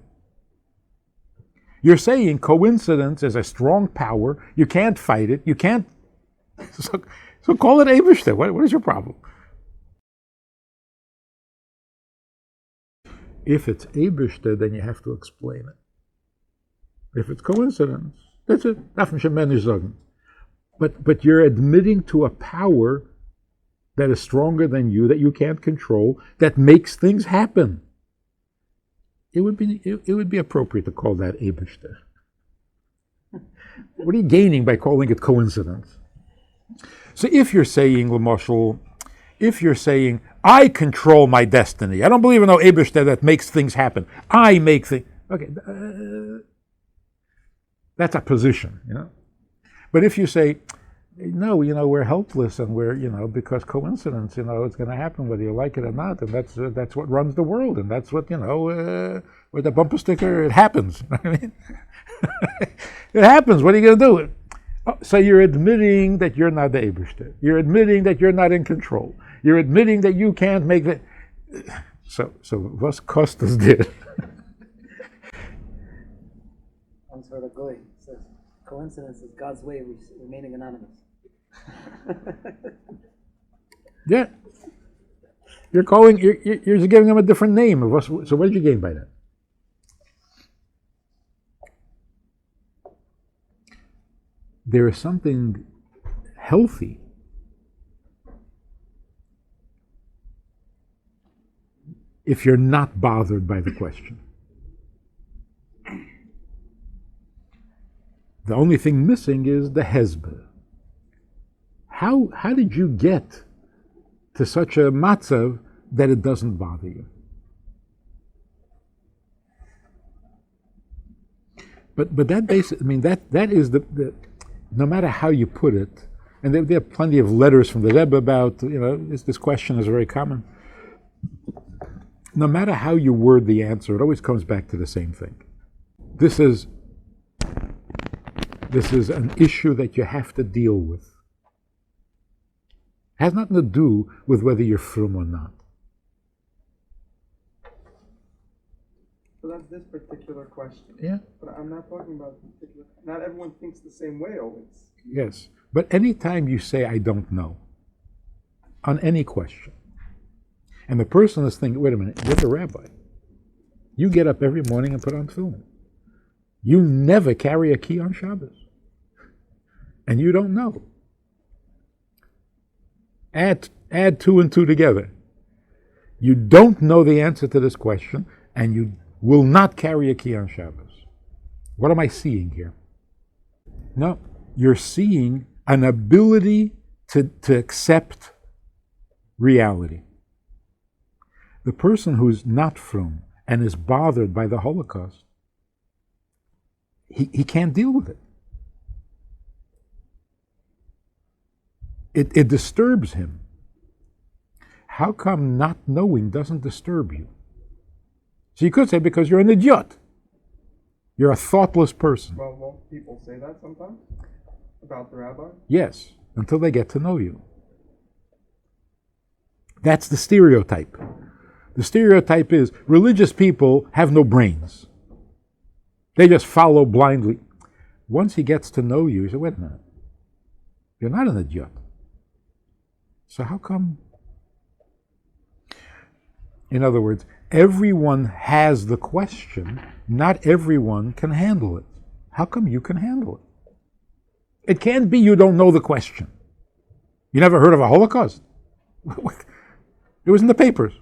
You're saying coincidence is a strong power. You can't fight it. You can't. So call it Eibishter. What is your problem? If it's Eibishter, then you have to explain it. If it's coincidence, that's it. But you're admitting to a power that is stronger than you, that you can't control, that makes things happen. It would be appropriate to call that Eibishter. What are you gaining by calling it coincidence? So if you're saying, L'moshel, I control my destiny, I don't believe in no Eibishter that makes things happen. I make things. Okay, that's a position, you know. But if you say, no, we're helpless, and we're, because coincidence, it's going to happen whether you like it or not, and that's what runs the world, and that's what, with the bumper sticker, it happens. You know what I mean? It happens. What are you going to do? Oh, so you're admitting that you're not the Eibishter. You're admitting that you're not in control. You're admitting that you can't make the. So was Costas did. Once heard a guy says, coincidence is God's way of remaining anonymous. Yeah. You're giving them a different name. So what did you gain by that? There is something healthy if you're not bothered by the question. The only thing missing is the hezbollah. How did you get to such a matzav that it doesn't bother you? But that basically, that is the no matter how you put it, and there are plenty of letters from the Rebbe about, this question is very common. No matter how you word the answer, it always comes back to the same thing. This is an issue that you have to deal with. It has nothing to do with whether you're frum or not. So that's this particular question. Yeah. But I'm not talking about particular. Not everyone thinks the same way always. Yes. But anytime you say, I don't know, on any question, and the person is thinking, wait a minute, you're the rabbi. You get up every morning and put on tefillin. You never carry a key on Shabbos. And you don't know. Add 2 and 2 together. You don't know the answer to this question, and you will not carry a key on Shabbos. What am I seeing here? No, you're seeing an ability to accept reality. The person who's not frum and is bothered by the Holocaust, he can't deal with it. It disturbs him. How come not knowing doesn't disturb you? So you could say because you're an idiot. You're a thoughtless person. Well, won't people say that sometimes about the rabbi? Yes, until they get to know you. That's the stereotype. The stereotype is religious people have no brains. They just follow blindly. Once he gets to know you, he says, wait a minute, you're not an idiot. So how come? In other words, everyone has the question, not everyone can handle it. How come you can handle it? It can't be you don't know the question. You never heard of a Holocaust? It was in the papers.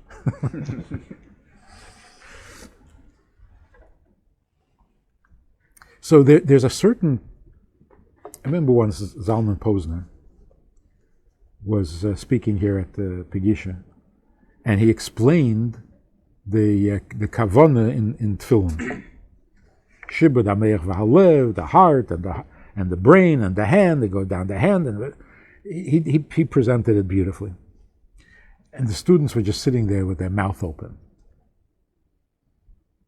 So there's a certain, I remember once Zalman Posner was speaking here at the Pegisha, and he explained the kavana in Tefillin. Shibud HaMeich V'Halev, the heart and the brain and the hand, they go down the hand, and he presented it beautifully. And the students were just sitting there with their mouth open,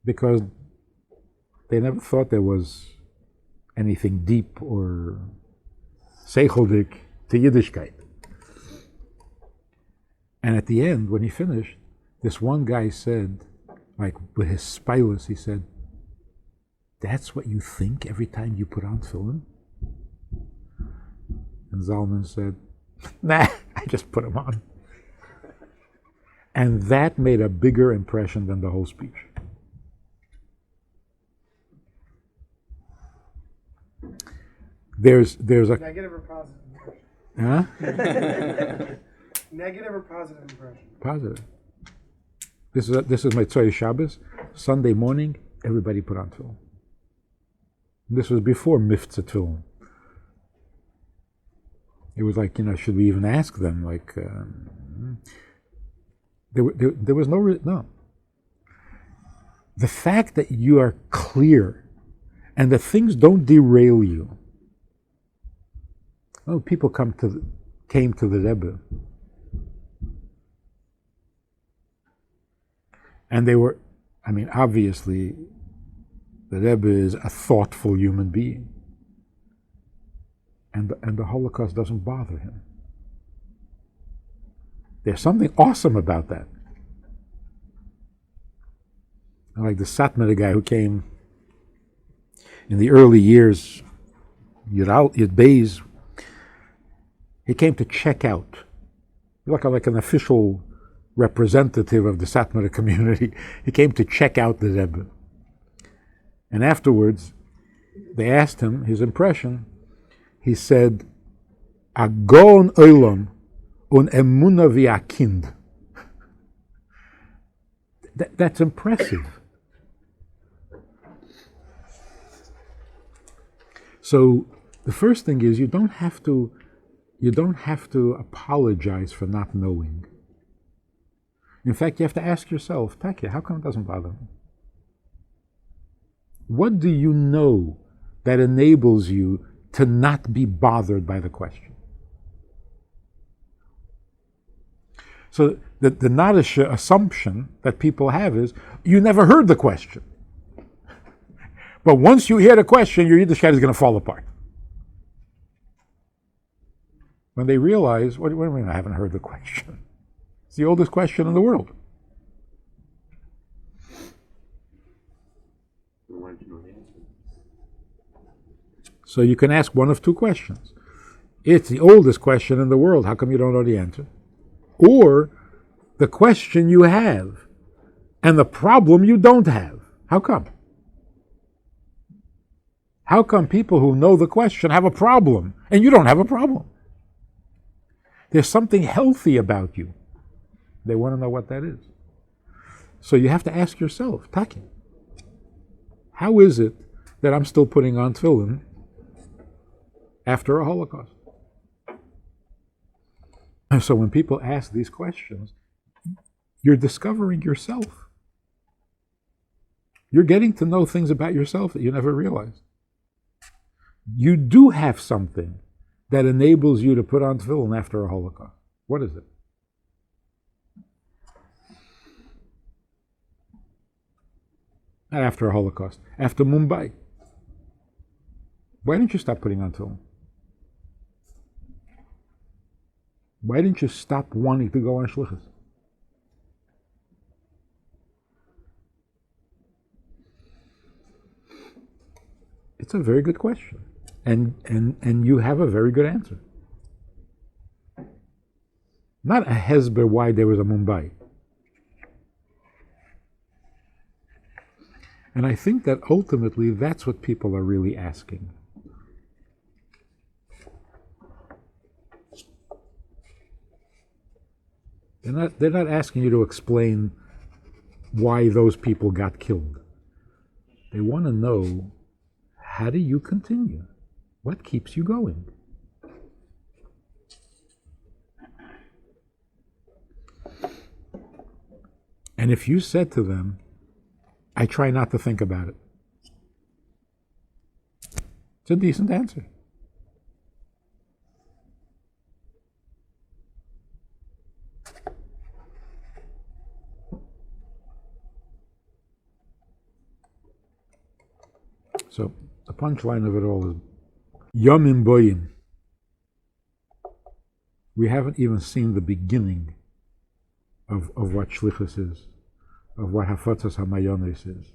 because they never thought there was anything deep or seicheldik to Yiddishkeit. And at the end, when he finished, this one guy said, like with his spilus, he said, "That's what you think every time you put on tefillin?" And Zalman said, "Nah, I just put them on." And that made a bigger impression than the whole speech. There's a negative or positive impression? huh? Negative or positive impression? Positive. This is my Tzoi Shabbos. Sunday morning, everybody put on tefillin. This was before Miftzah Tefillin. It was like, should we even ask them? Like, there was no. The fact that you are clear and that things don't derail you. Oh, people came to the Rebbe, and they were, obviously, the Rebbe is a thoughtful human being, and the Holocaust doesn't bother him. There's something awesome about that. Like the Satmar guy who came in the early years, Yud Beis, he came to check out, like an official representative of the Satmar community. He came to check out the Rebbe. And afterwards, they asked him his impression. He said, "Agon olam un emuna v'akind." That's impressive. So the first thing is you don't have to apologize for not knowing. In fact, you have to ask yourself, Taki, how come it doesn't bother me? What do you know that enables you to not be bothered by the question? So the Nadisha assumption that people have is, you never heard the question. But once you hear the question, your Yiddishkeit is going to fall apart. When they realize, what do you mean I haven't heard the question? It's the oldest question in the world. So you can ask one of two questions. It's the oldest question in the world. How come you don't know the answer? Or the question you have and the problem you don't have. How come? How come people who know the question have a problem and you don't have a problem? There's something healthy about you. They want to know what that is. So you have to ask yourself, Taki, how is it that I'm still putting on tefillin after a Holocaust? And so when people ask these questions, you're discovering yourself. You're getting to know things about yourself that you never realized. You do have something that enables you to put on tefillin after a Holocaust. What is it? Not after a Holocaust, after Mumbai. Why didn't you stop putting on tefillin? Why didn't you stop wanting to go on shlichus? It's a very good question. And you have a very good answer. Not a hesber why there was a Mumbai. And I think that ultimately that's what people are really asking. They're not asking you to explain why those people got killed. They want to know, how do you continue? What keeps you going? And if you said to them, I try not to think about it, it's a decent answer. So the punchline of it all is Yomim Boyim. We haven't even seen the beginning of what shlichus is, of what hafatzas hamayones is.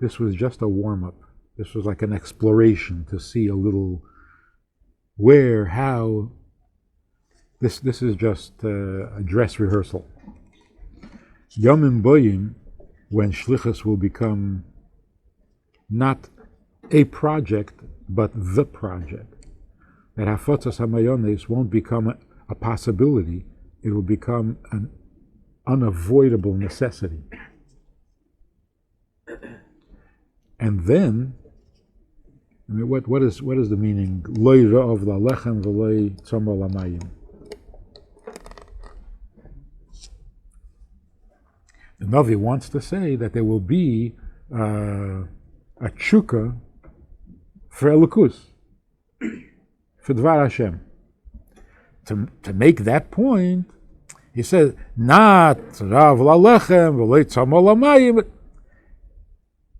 This was just a warm-up. This was like an exploration to see a little where, how. This is just a dress rehearsal. Yomim Boyim, when shlichus will become not a project, but the project. That hafatzas hamayones won't become a possibility, it will become an unavoidable necessity. And then, I mean, what is the meaning? Lo yira'ov la'lechem v'lo tzomah lamayim. The Navi wants to say that there will be a tshuka for Elokus, for Dvar Hashem. To make that point, he says, not Rav Lalechem, V'lei Tzamo Lamayim.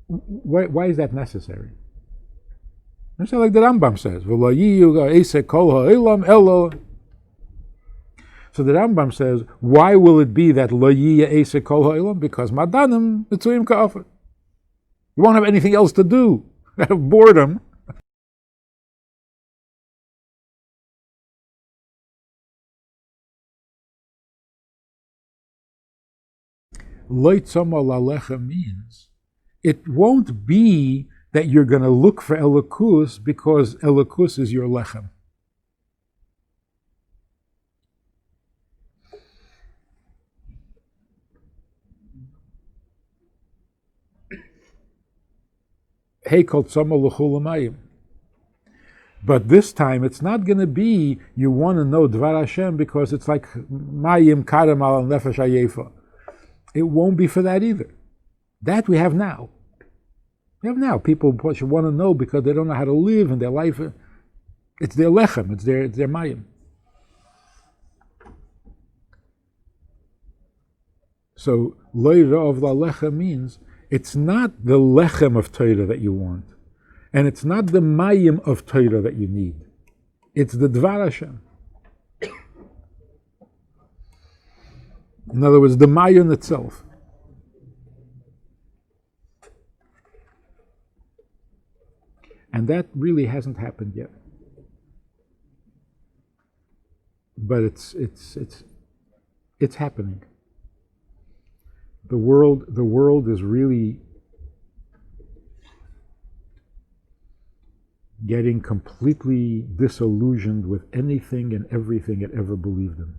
Why is that necessary? It's like the Rambam says, V'lo yiyu eiseh kol ha'elam elo. So the Rambam says, why will it be that lo yiyu eiseh kol ha'elam? Because madanim mitzuim ka'afet. You won't have anything else to do. Have boredom. Lo tzoma lalecha means it won't be that you're going to look for Elokus because Elokus is your lechem. Hey kol tzoma l'chulamayim. But this time it's not going to be you want to know Dvar Hashem because it's like mayim karem al nefesh hayefa. It won't be for that either. That we have now. We have now. People should want to know because they don't know how to live in their life. It's their lechem, it's their mayim. So, lo yira'ov la'lechem means it's not the lechem of Torah that you want. And it's not the mayim of Torah that you need. It's the Dvar Hashem. In other words, the mayim itself. And that really hasn't happened yet. But it's happening. The world is really getting completely disillusioned with anything and everything it ever believed in.